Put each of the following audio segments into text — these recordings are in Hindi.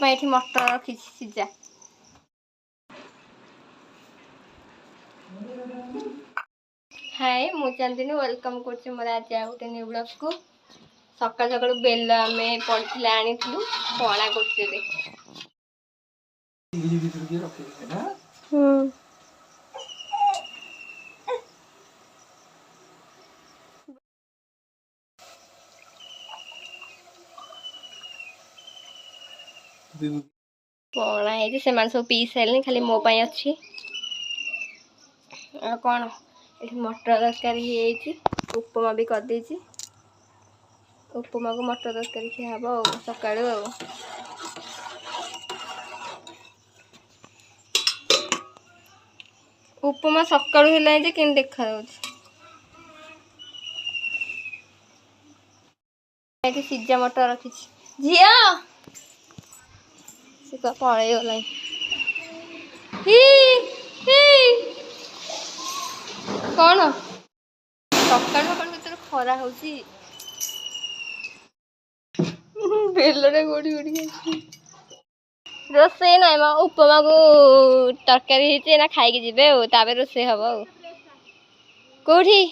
ये मटर रखी सीजा। हाय मु चांदिनी वेलकम करछि मोर आज गोटे न्यू ब्लॉग को। सकाल सकाल बेल आमे पड़थिले आनिथिलु पणा करछि रे। पणा है से मान सब पी सारे खाली मो पाई अच्छी कौन ये मटर तरकारी है उपमा भी कर देछि। उपमा को मटर तरकारी खियाब सका उपमा सका कि देखा सीजा मटर रखी झिया से पड़े गला कौन सका सका खरा हो बेलरे गोड़ी गोड़ी रोसे ना उपमा को तरकारी ना खाई जीवे रोसे हम कौटी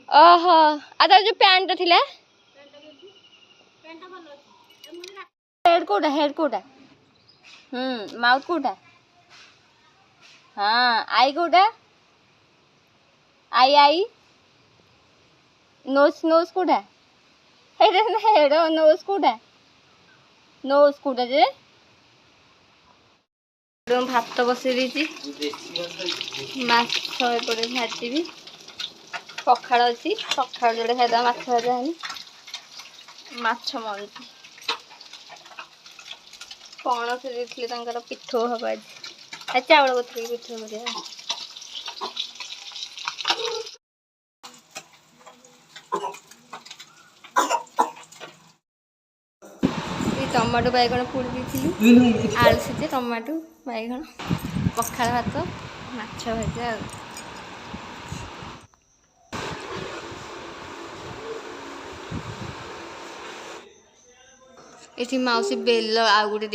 ओहो आ जो पैंट थी हेड कोटा माउथ कोटा हाँ आई कोटा आई नोज नोज कोटा हेड नोज कोटा नोज कोटा जे भात बसई देती माछपटे भाजी पखाड़ अच्छी पखाड़ जोड़े खादा माछ भजा है माछ मंजी पणस देते पिठो हम आज चावल बतरी पिठो भजा टमाटो बैगण पोड़ी दी आलू सीझे टमाटो बैगण पखाड़ भात माछ भजा ये मौसी बेल आ गोटे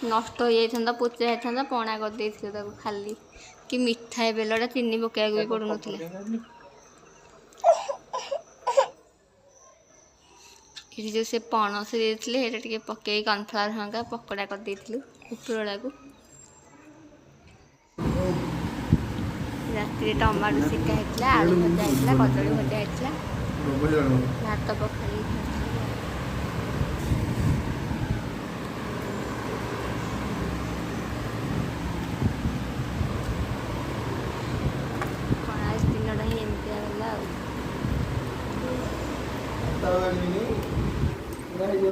नष्ट हो जाता पोचा होता पणा कर खाली कि मिठा बेलटा चीनी पकड़ा भी पड़ ना ये जो से पणस देते पकई कॉर्नफ्लावर हाँ पकोड़ा कर उपरवाला को रात टमाटो सिका होता आलू भजा होता कदली भजा होता भात पखाड़ी दिन ही